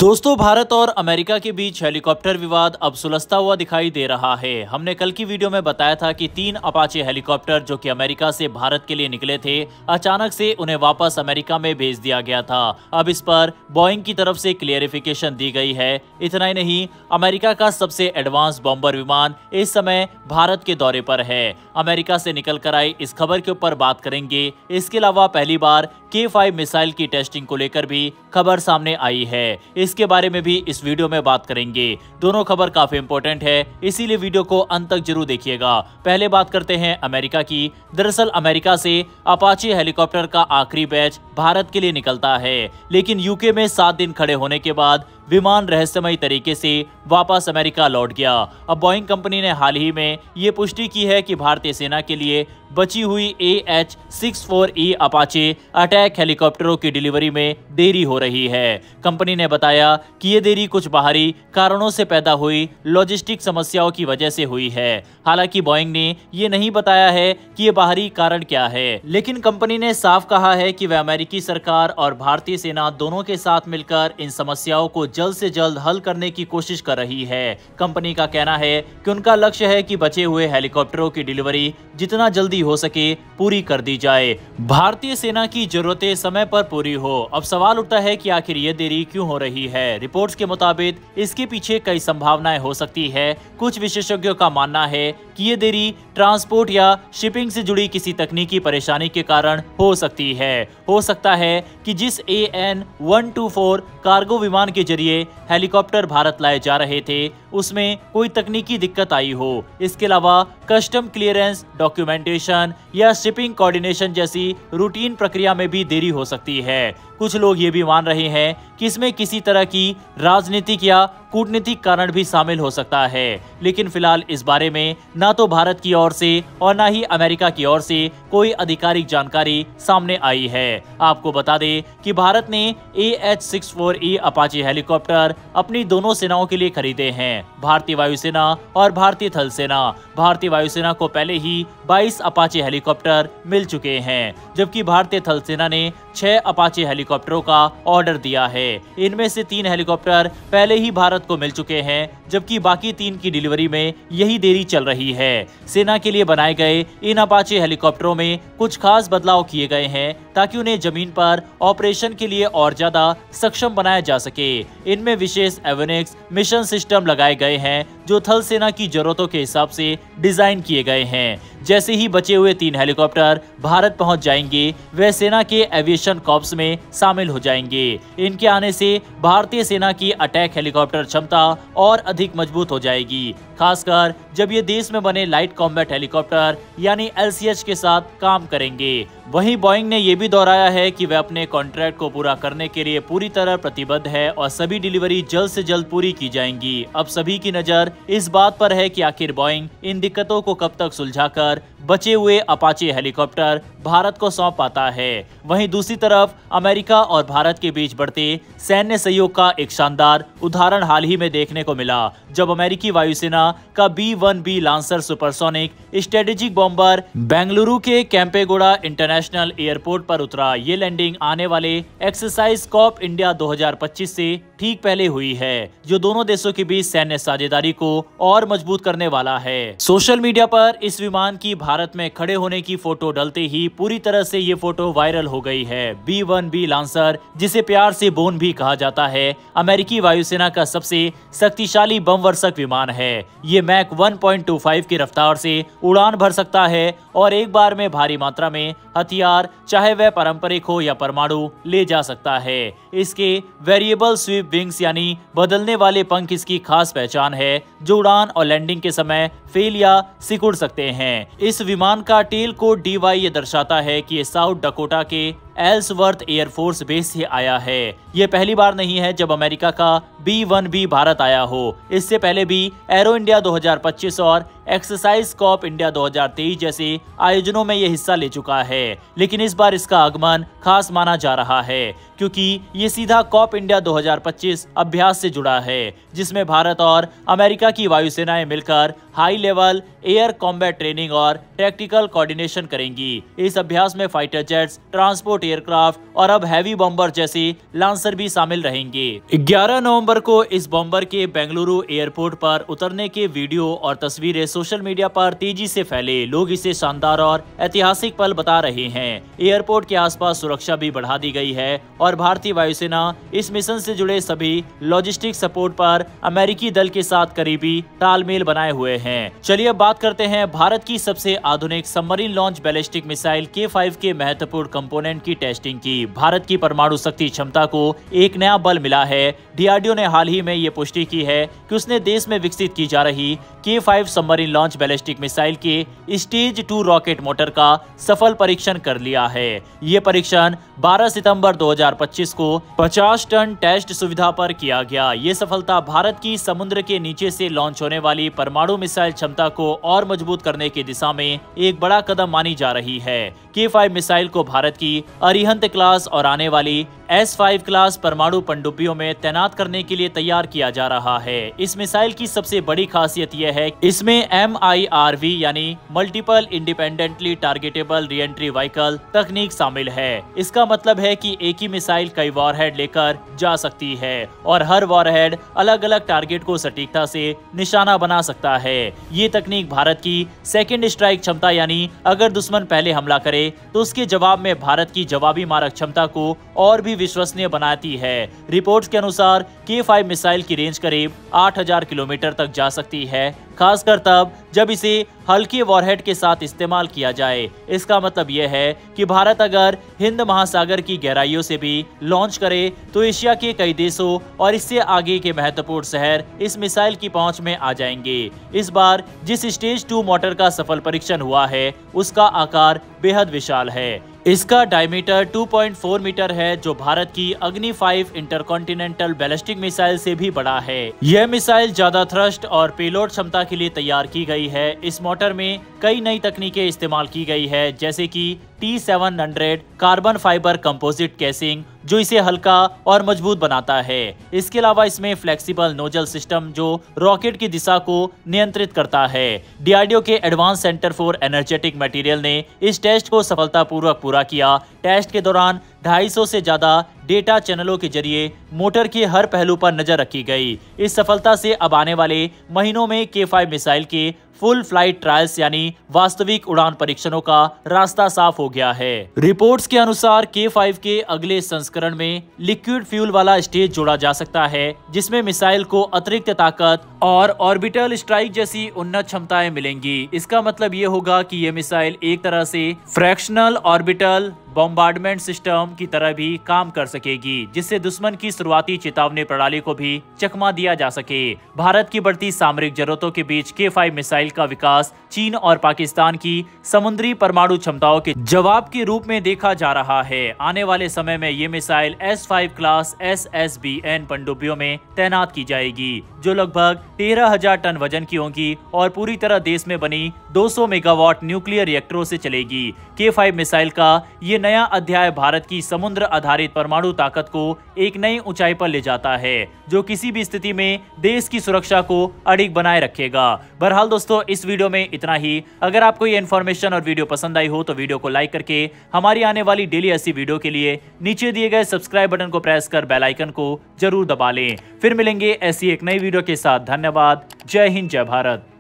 दोस्तों, भारत और अमेरिका के बीच हेलीकॉप्टर विवाद अब सुलझता हुआ दिखाई दे रहा है। हमने कल की वीडियो में बताया था कि 3 अपाचे हेलीकॉप्टर जो कि अमेरिका से भारत के लिए निकले थे, अचानक से उन्हें वापस अमेरिका में भेज दिया गया था। अब इस पर बोइंग की तरफ से क्लियरिफिकेशन दी गई है। इतना ही नहीं, अमेरिका का सबसे एडवांस बॉम्बर विमान इस समय भारत के दौरे पर है। अमेरिका से निकल कर आई इस खबर के ऊपर बात करेंगे। इसके अलावा पहली बार K5 मिसाइल की टेस्टिंग को लेकर भी खबर सामने आई है, इसके बारे में भी इस वीडियो में बात करेंगे। दोनों खबर काफी इंपॉर्टेंट है, इसीलिए वीडियो को अंत तक जरूर देखिएगा। पहले बात करते हैं अमेरिका की। दरअसल अमेरिका से अपाचे हेलीकॉप्टर का आखिरी बैच भारत के लिए निकलता है, लेकिन यूके में 7 दिन खड़े होने के बाद विमान रहस्यमयी तरीके से वापस अमेरिका लौट गया। अब बोइंग कंपनी ने हाल ही में ये पुष्टि की है कि भारतीय सेना के लिए बची हुई AH-64E अपाचे अटैक हेलीकॉप्टरों की डिलीवरी में देरी हो रही है। कंपनी ने बताया कि ये देरी कुछ बाहरी कारणों से पैदा हुई लॉजिस्टिक समस्याओं की वजह से हुई है। हालांकि बोइंग ने ये नहीं बताया है कि ये बाहरी कारण क्या है, लेकिन कंपनी ने साफ कहा है कि वह अमेरिकी सरकार और भारतीय सेना दोनों के साथ मिलकर इन समस्याओं को जल्द से जल्द हल करने की कोशिश कर रही है। कंपनी का कहना है कि उनका लक्ष्य है कि बचे हुए हेलीकॉप्टरों की डिलीवरी जितना जल्दी हो सके पूरी कर दी जाए। भारतीय सेना की जरूरतें समय पर पूरी हो। अब सवाल उठता है कि आखिर ये देरी क्यों हो रही है। रिपोर्ट्स के मुताबिक इसके पीछे कई संभावनाएं हो सकती है। कुछ विशेषज्ञों का मानना है कि ये देरी ट्रांसपोर्ट या शिपिंग से जुड़ी किसी तकनीकी परेशानी के कारण हो सकती है। हो सकता है कि जिस AN-124 कार्गो विमान के जरिए हेलीकॉप्टर भारत लाए जा रहे थे, उसमें कोई तकनीकी दिक्कत आई हो। इसके अलावा कस्टम क्लियरेंस, डॉक्यूमेंटेशन या शिपिंग कोऑर्डिनेशन जैसी रूटीन प्रक्रिया में भी देरी हो सकती है। कुछ लोग ये भी मान रहे हैं कि इसमें किसी तरह की राजनीतिक या कूटनीतिक कारण भी शामिल हो सकता है, लेकिन फिलहाल इस बारे में ना तो भारत की ओर से और ना ही अमेरिका की ओर से कोई आधिकारिक जानकारी सामने आई है। आपको बता दें कि भारत ने AH-64E अपाचे हेलीकॉप्टर अपनी दोनों सेनाओं के लिए खरीदे हैं, भारतीय वायुसेना और भारतीय थल सेना। भारतीय वायुसेना को पहले ही 22 अपाचे हेलीकॉप्टर मिल चुके हैं, जबकि भारतीय थल सेना ने 6 अपाचे हेलीकॉप्टरों का ऑर्डर दिया है। इनमें से 3 हेलीकॉप्टर पहले ही भारत को मिल चुके हैं, जबकि बाकी 3 की डिलीवरी में यही देरी चल रही है। सेना के लिए बनाए गए इन अपाचे हेलीकॉप्टरों में कुछ खास बदलाव किए गए हैं ताकि उन्हें जमीन पर ऑपरेशन के लिए और ज्यादा सक्षम बनाया जा सके। इनमें विशेष एवियोनिक्स मिशन सिस्टम लगाए गए हैं जो थल सेना की जरूरतों के हिसाब से डिजाइन किए गए हैं। जैसे ही बचे हुए 3 हेलीकॉप्टर भारत पहुंच जाएंगे, वे सेना के एविएशन कॉर्प्स में शामिल हो जाएंगे। इनके आने से भारतीय सेना की अटैक हेलीकॉप्टर क्षमता और अधिक मजबूत हो जाएगी, खासकर जब ये देश में बने लाइट कॉम्बैट हेलीकॉप्टर यानी LCH के साथ काम करेंगे। वहीं बोइंग ने यह भी दोहराया है कि वह अपने कॉन्ट्रैक्ट को पूरा करने के लिए पूरी तरह प्रतिबद्ध है और सभी डिलीवरी जल्द से जल्द पूरी की जाएंगी। अब सभी की नजर इस बात पर है कि आखिर बोइंग इन दिक्कतों को कब तक सुलझाकर बचे हुए अपाचे हेलीकॉप्टर भारत को सौंप पाता है। वहीं दूसरी तरफ अमेरिका और भारत के बीच बढ़ते सैन्य सहयोग का एक शानदार उदाहरण हाल ही में देखने को मिला, जब अमेरिकी वायुसेना का B-1B lancer supersonic strategic bomber Bengaluru के कैंपेगौड़ा इंटरनेशनल एयरपोर्ट पर उतरा। ये लैंडिंग आने वाले एक्सरसाइज कॉप इंडिया 2025 से ठीक पहले हुई है, जो दोनों देशों के बीच सैन्य साझेदारी को और मजबूत करने वाला है। सोशल मीडिया पर इस विमान की भारत में खड़े होने की फोटो डलते ही पूरी तरह से ये फोटो वायरल हो गई है। B-1B लांसर, जिसे प्यार से बोन भी कहा जाता है, अमेरिकी वायुसेना का सबसे शक्तिशाली बम वर्षक विमान है। ये मैक 1.25 की रफ्तार से उड़ान भर सकता है और एक बार में भारी मात्रा में हथियार, चाहे वह पारंपरिक हो या परमाणु, ले जा सकता है। इसके वेरिएबल स्वीप विंग्स यानी बदलने वाले पंख इसकी खास पहचान है, जो उड़ान और लैंडिंग के समय फेल या सिकुड़ सकते हैं। इस विमान का टेल कोड DY ये दर्शाता है कि ये साउथ डकोटा के एल्सवर्थ एयरफोर्स बेस से आया है। ये पहली बार नहीं है जब अमेरिका का B-1B भारत आया हो। इससे पहले भी एरो इंडिया 2025 और एक्सरसाइज कॉप इंडिया 2023 जैसे आयोजनों में ये हिस्सा ले चुका है, लेकिन इस बार इसका आगमन खास माना जा रहा है क्योंकि ये सीधा कॉप इंडिया 2025 अभ्यास से जुड़ा है, जिसमें भारत और अमेरिका की वायुसेनाएं मिलकर high level air combat training और टैक्टिकल कोऑर्डिनेशन करेंगी। इस अभ्यास में fighter jets, transport support aircraft और अब हैवी बॉम्बर जैसे लांसर भी शामिल रहेंगे। 11 नवंबर को इस बॉम्बर के बेंगलुरु एयरपोर्ट पर उतरने के वीडियो और तस्वीरें सोशल मीडिया पर तेजी से फैले। लोग इसे शानदार और ऐतिहासिक पल बता रहे हैं। एयरपोर्ट के आसपास सुरक्षा भी बढ़ा दी गई है और भारतीय वायुसेना इस मिशन से जुड़े सभी लॉजिस्टिक सपोर्ट पर अमेरिकी दल के साथ करीबी तालमेल बनाए हुए हैं। चलिए अब बात करते हैं भारत की सबसे आधुनिक submarine launch ballistic missile K5 के महत्वपूर्ण कंपोनेंट की टेस्टिंग की। भारत की परमाणु शक्ति क्षमता को एक नया बल मिला है। DRDO ने हाल ही में ये पुष्टि की है कि उसने देश में विकसित की जा रही K5 submarine launch ballistic missile के स्टेज 2 रॉकेट मोटर का सफल परीक्षण कर लिया है। ये परीक्षण 12 सितंबर 2025 को 50 टन टेस्ट सुविधा पर किया गया। ये सफलता भारत की समुद्र के नीचे से लॉन्च होने वाली परमाणु मिसाइल क्षमता को और मजबूत करने की दिशा में एक बड़ा कदम मानी जा रही है। K5 मिसाइल को भारत की अरिहंत क्लास और आने वाली S5 क्लास परमाणु पनडुब्बियों में तैनात करने के लिए तैयार किया जा रहा है। इस मिसाइल की सबसे बड़ी खासियत यह है इसमें MIRV यानी multiple independently targetable re-entry vehicle तकनीक शामिल है। इसका मतलब है कि एक ही मिसाइल कई वॉरहेड लेकर जा सकती है और हर वॉरहेड अलग अलग टारगेट को सटीकता से निशाना बना सकता है। ये तकनीक भारत की सेकेंड स्ट्राइक क्षमता यानी अगर दुश्मन पहले हमला करे तो उसके जवाब में भारत की जवाबी मारक क्षमता को और भी विश्वसनीय बनाती है। रिपोर्ट्स के अनुसार K5 मिसाइल की रेंज करीब 8000 किलोमीटर तक जा सकती है, खासकर तब जब इसे हल्के वॉरहेड के साथ इस्तेमाल किया जाए। इसका मतलब यह है कि भारत अगर हिंद महासागर की गहराइयों से भी लॉन्च करे तो एशिया के कई देशों और इससे आगे के महत्वपूर्ण शहर इस मिसाइल की पहुंच में आ जाएंगे। इस बार जिस स्टेज 2 मोटर का सफल परीक्षण हुआ है उसका आकार बेहद विशाल है। इसका डायमीटर 2.4 मीटर है जो भारत की अग्नि 5 इंटरकॉन्टिनेंटल बैलिस्टिक मिसाइल से भी बड़ा है। यह मिसाइल ज्यादा थ्रस्ट और पेलोड क्षमता के लिए तैयार की गई है। इस मोटर में कई नई तकनीकें इस्तेमाल की गई है जैसे कि T700 carbon fibre composite casing जो इसे हल्का और मजबूत बनाता है। इसके अलावा इसमें फ्लेक्सिबल नोजल सिस्टम जो रॉकेट की दिशा को नियंत्रित करता है। DRDO के advance centre for energetic material ने इस टेस्ट को सफलतापूर्वक पूरा किया। टेस्ट के दौरान 250 से ज्यादा डेटा चैनलों के जरिए मोटर के हर पहलू पर नजर रखी गई। इस सफलता से अब आने वाले महीनों में K5 मिसाइल के फुल फ्लाइट ट्रायल्स यानी वास्तविक उड़ान परीक्षणों का रास्ता साफ हो गया है। रिपोर्ट्स के अनुसार K5 के अगले संस्करण में लिक्विड फ्यूल वाला स्टेज जोड़ा जा सकता है जिसमें मिसाइल को अतिरिक्त ताकत और ऑर्बिटल स्ट्राइक जैसी उन्नत क्षमताएं मिलेंगी। इसका मतलब ये होगा कि ये मिसाइल एक तरह से फ्रैक्शनल ऑर्बिटल बॉम्बार्डमेंट सिस्टम की तरह भी काम कर सकेगी जिससे दुश्मन की शुरुआती चेतावनी प्रणाली को भी चकमा दिया जा सके। भारत की बढ़ती सामरिक जरूरतों के बीच K5 मिसाइल का विकास चीन और पाकिस्तान की समुद्री परमाणु क्षमताओं के जवाब के रूप में देखा जा रहा है। आने वाले समय में ये मिसाइल S5 क्लास SSBN पनडुब्बियों में तैनात की जाएगी जो लगभग 13,000 टन वजन की होंगी और पूरी तरह देश में बनी 200 मेगावाट न्यूक्लियर रिएक्टरों से चलेगी। K5 मिसाइल का ये नया अध्याय भारत की समुद्र आधारित परमाणु ताकत को एक नई ऊंचाई पर ले जाता है जो किसी भी स्थिति में देश की सुरक्षा को अडिग बनाए रखेगा। बहरहाल दोस्तों इस वीडियो में इतना ही। अगर आपको ये इन्फॉर्मेशन और वीडियो पसंद आई हो तो वीडियो को लाइक करके हमारी आने वाली डेली ऐसी वीडियो के लिए नीचे दिए गए सब्सक्राइब बटन को प्रेस कर बेल आइकन को जरूर दबा लें। फिर मिलेंगे ऐसी एक नई वीडियो के साथ। धन्यवाद। जय हिंद, जय भारत।